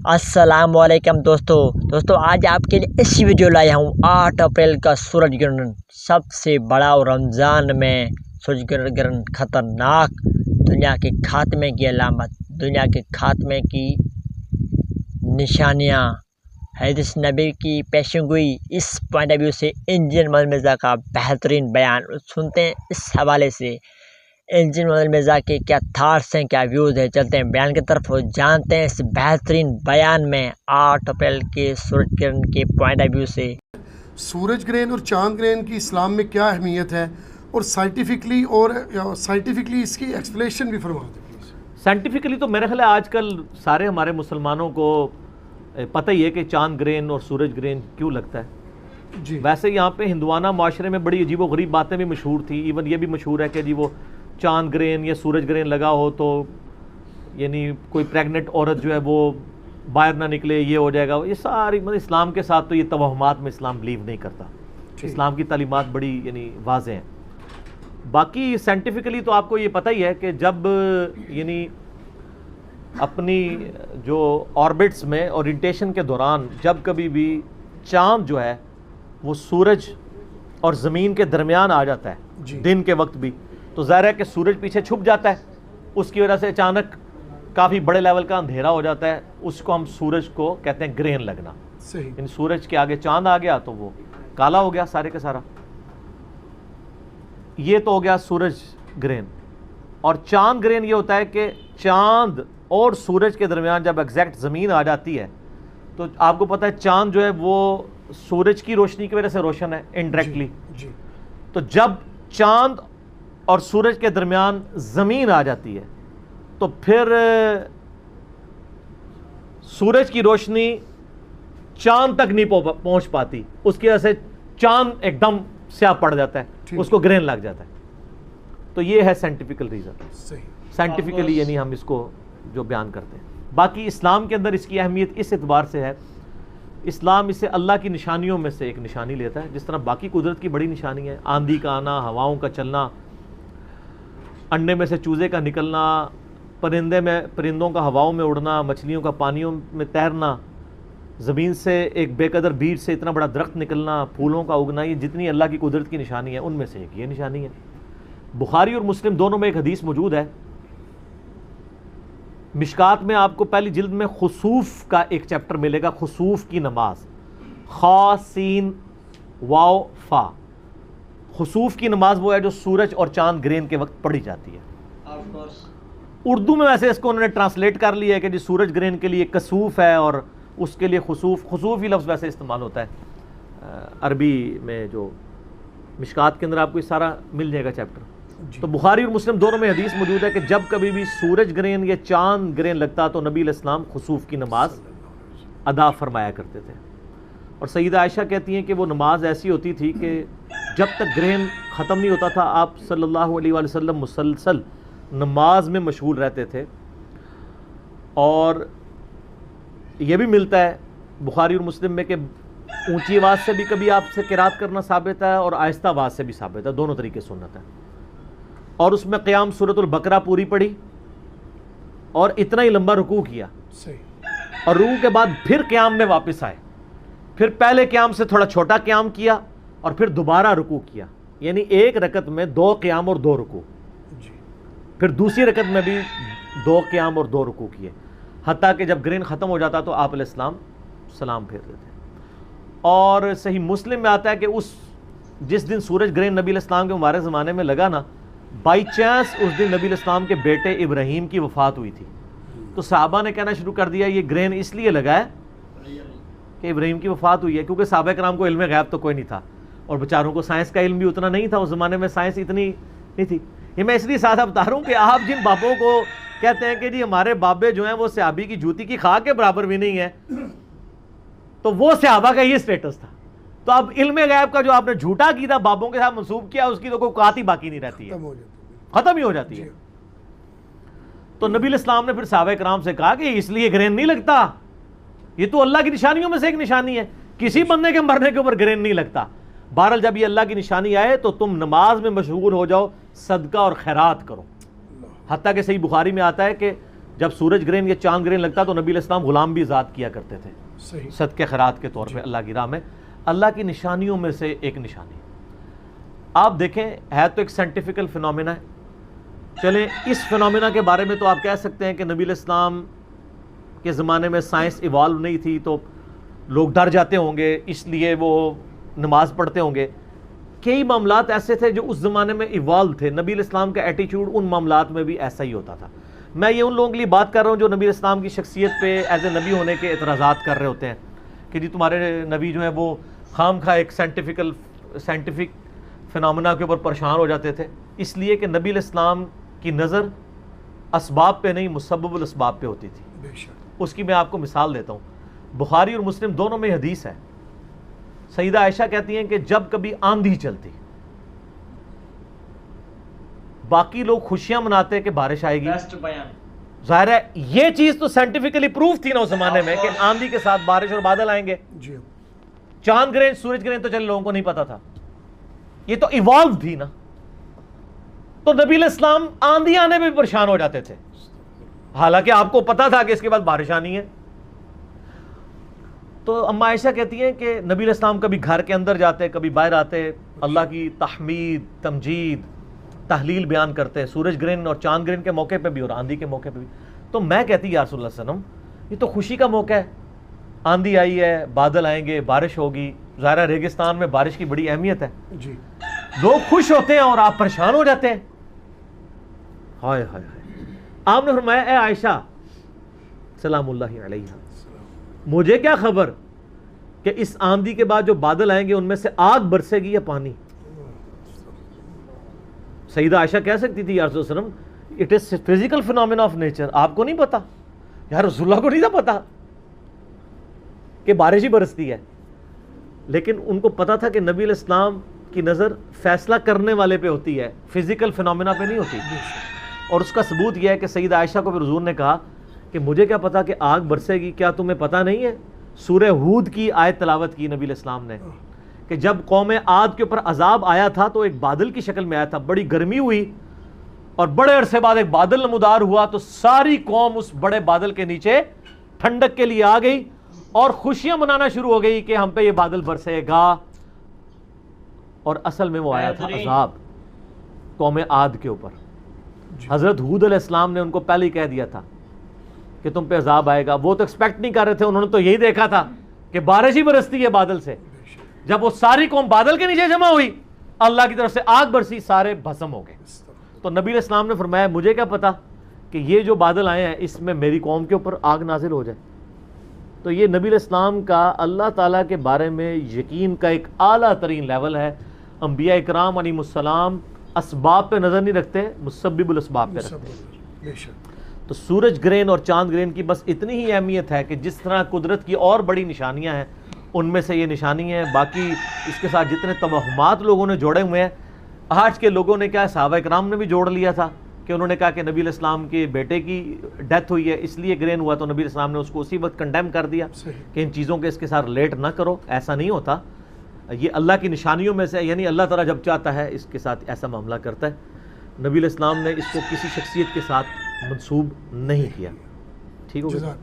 السلام علیکم دوستو آج آپ کے لیے ایسی ویڈیو لایا ہوں 8 اپریل کا سورج گرہن سب سے بڑا، اور رمضان میں سورج گرہن خطرناک، دنیا کے خاتمے کی علامت، دنیا کے خاتمے کی نشانیاں، حدیث نبی کی پیشن گوئی، اس پوائنٹ آف ویو سے انجینئر محمد مرزا کا بہترین بیان سنتے ہیں۔ اس حوالے سے انجینئر محمد مرزا کے کیا تھاٹس ہیں، کیا ویوز ہیں، چلتے ہیں بیان کی طرف اور جانتے ہیں اس بہترین بیان میں 8 اپریل کے سورج گرہن کے پوائنٹ آف ویو سے سورج گرہن اور چاند گرہن کی اسلام میں کیا اہمیت ہے، اور سائنٹیفکلی اس کی ایکسپلینیشن بھی فرما دیں پلیز۔ سائنٹیفکلی تو میرا خیال ہے آج کل سارے ہمارے مسلمانوں کو پتہ ہی ہے کہ چاند گرہن اور سورج گرہن کیوں لگتا ہے جی ویسے یہاں پہ ہندوانہ معاشرے میں بڑی عجیب و غریب باتیں بھی مشہور تھیں، ایون یہ بھی مشہور ہے کہ جی وہ چاند گرہن یا سورج گرہن لگا ہو تو یعنی کوئی پریگننٹ عورت جو ہے وہ باہر نہ نکلے، یہ ہو جائے گا، یہ ساری اسلام کے ساتھ تو یہ توہمات میں اسلام بلیو نہیں کرتا۔ اسلام کی تعلیمات بڑی یعنی واضح ہیں۔ باقی سائنٹیفکلی تو آپ کو یہ پتہ ہی ہے کہ جب یعنی اپنی جو آربٹس میں اورینٹیشن کے دوران جب کبھی بھی چاند جو ہے وہ سورج اور زمین کے درمیان آ جاتا ہے دن کے وقت بھی، تو ظاہر ہے کہ سورج پیچھے چھپ جاتا ہے، اس کی وجہ سے اچانک کافی بڑے لیول کا اندھیرا ہو جاتا ہے، اس کو ہم سورج کو کہتے ہیں گرہن لگنا۔ صحیح۔ یعنی سورج کے آگے چاند آ گیا تو وہ کالا ہو گیا سارے کا سارا۔ یہ تو ہو گیا سورج گرہن۔ اور چاند گرہن یہ ہوتا ہے کہ چاند اور سورج کے درمیان جب ایگزیکٹ زمین آ جاتی ہے تو آپ کو پتہ ہے چاند جو ہے وہ سورج کی روشنی کی وجہ سے روشن ہے انڈائریکٹلی، تو جب چاند اور سورج کے درمیان زمین آ جاتی ہے تو پھر سورج کی روشنی چاند تک نہیں پہنچ پاتی، اس کی وجہ سے چاند ایک دم سیاہ پڑ جاتا ہے، اس کو گرہن لگ جاتا ہے۔ تو یہ ہے سائنٹیفیکل ریزن، سائنٹیفکلی یعنی ہم اس کو جو بیان کرتے ہیں۔ باقی اسلام کے اندر اس کی اہمیت اس اعتبار سے ہے، اسلام اسے اللہ کی نشانیوں میں سے ایک نشانی لیتا ہے، جس طرح باقی قدرت کی بڑی نشانی ہے، آندھی کا آنا، ہواؤں کا چلنا، انڈے میں سے چوزے کا نکلنا، پرندوں کا ہواؤں میں اڑنا، مچھلیوں کا پانیوں میں تیرنا، زمین سے ایک بے قدر بیج سے اتنا بڑا درخت نکلنا، پھولوں کا اگنا، یہ جتنی اللہ کی قدرت کی نشانی ہے ان میں سے ایک یہ نشانی ہے۔ بخاری اور مسلم دونوں میں ایک حدیث موجود ہے، مشکات میں آپ کو پہلی جلد میں خسوف کا ایک چیپٹر ملے گا، خسوف کی نماز، خا سین واو فا۔ خسوف کی نماز وہ ہے جو سورج اور چاند گرہن کے وقت پڑھی جاتی ہے۔ اردو میں ویسے اس کو انہوں نے ٹرانسلیٹ کر لیا ہے کہ جی سورج گرہن کے لیے کسوف ہے اور اس کے لیے خسوف ہی لفظ ویسے استعمال ہوتا ہے عربی میں، جو مشکات کے اندر آپ کو یہ سارا مل جائے گا چیپٹر۔ تو بخاری اور مسلم دونوں میں حدیث موجود ہے کہ جب کبھی بھی سورج گرہن یا چاند گرہن لگتا تو نبی علیہ السلام خسوف کی نماز ادا فرمایا کرتے تھے۔ اور سیدہ عائشہ کہتی ہیں کہ وہ نماز ایسی ہوتی تھی کہ جب تک گرہن ختم نہیں ہوتا تھا آپ صلی اللہ علیہ وآلہ وسلم مسلسل نماز میں مشغول رہتے تھے۔ اور یہ بھی ملتا ہے بخاری اور مسلم میں کہ اونچی آواز سے بھی کبھی آپ سے قرات کرنا ثابت ہے اور آہستہ آواز سے بھی ثابت ہے، دونوں طریقے سنت ہے۔ اور اس میں قیام سورۃ البقرہ پوری پڑھی اور اتنا ہی لمبا رکوع کیا، اور رکوع کے بعد پھر قیام میں واپس آئے، پھر پہلے قیام سے تھوڑا چھوٹا قیام کیا اور پھر دوبارہ رکوع کیا، یعنی ایک رکعت میں 2 قیام اور 2 رکوع، پھر دوسری رکعت میں بھی 2 قیام اور 2 رکوع کیے، حتیٰ کہ جب گرہن ختم ہو جاتا تو آپ علیہ السلام سلام پھیر دیتے۔ اور صحیح مسلم میں آتا ہے کہ جس دن سورج گرہن نبی علیہ السلام کے مبارک زمانے میں لگا نا، بائی چانس اس دن نبی علیہ السلام کے بیٹے ابراہیم کی وفات ہوئی تھی، تو صحابہ نے کہنا شروع کر دیا یہ گرہن اس لیے لگا ہے کہ ابراہیم کی وفات ہوئی ہے، کیونکہ صحابہ کرام کو علم غیب تو کوئی نہیں تھا، اور بیچاروں کو سائنس کا علم بھی اتنا نہیں تھا، اس زمانے میں سائنس اتنی نہیں تھی۔ یہ میں اس لیے ساتھ بتا رہا ہوں کہ آپ جن بابوں کو کہتے ہیں کہ جی ہمارے بابے جو ہیں وہ صحابی کی جوتی کی خاک کے برابر بھی نہیں ہے، تو وہ صحابہ کا یہ سٹیٹس تھا۔ تو اب علم غیب کا جو آپ نے جھوٹا عقیدہ بابوں کے ساتھ منسوب کیا، اس کی تو کوئی بات ہی باقی نہیں رہتی ہے، ختم ہی ہو جاتی ہے۔ تو نبی علیہ السلام نے پھر صحابہ کرام سے کہا کہ اس لیے گرہن نہیں لگتا، یہ تو اللہ کی نشانیوں میں سے ایک نشانی ہے، کسی بندے کے مرنے کے اوپر گرہن نہیں لگتا۔ بہرحال جب یہ اللہ کی نشانی آئے تو تم نماز میں مشغول ہو جاؤ، صدقہ اور خیرات کرو۔ حتیٰ کہ صحیح بخاری میں آتا ہے کہ جب سورج گرہن یا چاند گرہن لگتا تو نبی علیہ السلام غلام بھی آزاد کیا کرتے تھے صحیح. صدقہ خیرات کے طور پہ اللہ کی راہ میں. اللہ کی نشانیوں میں سے ایک نشانی آپ دیکھیں ہے تو ایک سائنٹیفکل فنومینا ہے. چلیں اس فنومینا کے بارے میں تو آپ کہہ سکتے ہیں کہ نبی علیہ السلام کے زمانے میں سائنس ایوالو نہیں تھی تو لوگ ڈر جاتے ہوں گے اس لیے وہ نماز پڑھتے ہوں گے. کئی معاملات ایسے تھے جو اس زمانے میں ایوالو تھے. نبی علیہ السلام کا ایٹیچیوڈ ان معاملات میں بھی ایسا ہی ہوتا تھا. میں یہ ان لوگوں کے لیے بات کر رہا ہوں جو نبی علیہ السلام کی شخصیت پہ ایز اے نبی ہونے کے اعتراضات کر رہے ہوتے ہیں کہ جی تمہارے نبی جو ہیں وہ خام خواہ ایک سائنٹیفک فنامنا کے اوپر پریشان ہو جاتے تھے، اس لیے کہ نبی علیہ السلام کی نظر اسباب پہ نہیں مسبب الاسباب پہ ہوتی تھی. بے شک. اس کی میں آپ کو مثال دیتا ہوں. بخاری اور مسلم دونوں میں حدیث ہے. سیدہ عائشہ کہتی ہیں کہ جب کبھی آندھی چلتی باقی لوگ خوشیاں مناتے کہ بارش آئے گی. ظاہر ہے یہ چیز تو سائنٹیفکلی پروف تھی نا اس زمانے میں کہ آندھی کے ساتھ بارش اور بادل آئیں گے. جی. چاند گرہن سورج گرہن تو چلے لوگوں کو نہیں پتا تھا، یہ تو ایوالو تھی نا. تو نبی علیہ السلام آندھی آنے میں بھی پریشان ہو جاتے تھے حالانکہ آپ کو پتا تھا کہ اس کے بعد بارش آنی ہے. تو اما عائشہ کہتی ہیں کہ نبی علیہ السلام کبھی گھر کے اندر جاتے کبھی باہر آتے، اللہ کی تحمید تمجید تحلیل بیان کرتے سورج گرہن اور چاند گرہن کے موقع پہ بھی اور آندھی کے موقع پہ بھی. تو میں کہتی یا رسول اللہ صلی اللہ علیہ وسلم یہ تو خوشی کا موقع ہے، آندھی آئی ہے بادل آئیں گے بارش ہوگی. ظاہر ریگستان میں بارش کی بڑی اہمیت ہے، جی. لوگ خوش ہوتے ہیں اور آپ پریشان ہو جاتے ہیں. ہائے ہائے ہائے. آپ نے فرمایا اے عائشہ سلام اللہ علیہا مجھے کیا خبر کہ اس آندھی کے بعد جو بادل آئیں گے ان میں سے آگ برسے گی یا پانی. سیدہ عائشہ کہہ سکتی تھی یا رسول اللہ علیہ وسلم it is physical phenomena of nature. آپ کو نہیں پتا یا رسول اللہ کو نہیں تھا پتا کہ بارش ہی برستی ہے، لیکن ان کو پتا تھا کہ نبی علیہ السلام کی نظر فیصلہ کرنے والے پہ ہوتی ہے، فزیکل فنومینا پہ نہیں ہوتی. اور اس کا ثبوت یہ ہے کہ سیدہ عائشہ کو پھر حضور نے کہا کہ مجھے کیا پتا کہ آگ برسے گی، کیا تمہیں پتہ نہیں ہے؟ سورہ ہود کی آیت تلاوت کی نبی علیہ السلام نے کہ جب قوم عاد کے اوپر عذاب آیا تھا تو ایک بادل کی شکل میں آیا تھا، بڑی گرمی ہوئی اور بڑے عرصے بعد ایک بادل نمودار ہوا تو ساری قوم اس بڑے بادل کے نیچے ٹھنڈک کے لیے آ گئی اور خوشیاں منانا شروع ہو گئی کہ ہم پہ یہ بادل برسے گا. اور اصل میں وہ آیا تھا عذاب قوم عاد کے اوپر. حضرت ہود علیہ السلام نے ان کو پہلے ہی کہہ دیا تھا کہ تم پہ عذاب آئے گا. وہ تو ایکسپیکٹ نہیں کر رہے تھے، انہوں نے تو یہی دیکھا تھا کہ بارش ہی برستی ہے بادل سے. جب وہ ساری قوم بادل کے نیچے جمع ہوئی اللہ کی طرف سے آگ برسی، سارے بھسم ہو گئے. تو نبی علیہ السلام نے فرمایا مجھے کیا پتا کہ یہ جو بادل آئے ہیں اس میں میری قوم کے اوپر آگ نازل ہو جائے. تو یہ نبی علیہ السلام کا اللہ تعالیٰ کے بارے میں یقین کا ایک اعلیٰ ترین لیول ہے. انبیاء اکرام علیہ السلام اسباب پہ نظر نہیں رکھتے، مسبب الاسباب پہ رکھتے ہیں. بے شک. تو سورج گرہن اور چاند گرہن کی بس اتنی ہی اہمیت ہے کہ جس طرح قدرت کی اور بڑی نشانیاں ہیں ان میں سے یہ نشانی ہے. باقی اس کے ساتھ جتنے توہمات لوگوں نے جوڑے ہوئے ہیں، آج کے لوگوں نے کیا صحابہ اکرام نے بھی جوڑ لیا تھا کہ انہوں نے کہا کہ نبی علیہ السلام کے بیٹے کی ڈیتھ ہوئی ہے اس لیے گرہن ہوا، تو نبی علیہ السلام نے اس کو اسی وقت کنڈیم کر دیا کہ ان چیزوں کے اس کے ساتھ ریلیٹ نہ کرو. ایسا نہیں ہوتا، یہ اللہ کی نشانیوں میں سے، یعنی اللہ تعالیٰ جب چاہتا ہے اس کے ساتھ ایسا معاملہ کرتا ہے. نبی علیہ السلام نے اس کو کسی شخصیت کے ساتھ منسوب نہیں کیا. ٹھیک ہو گیا.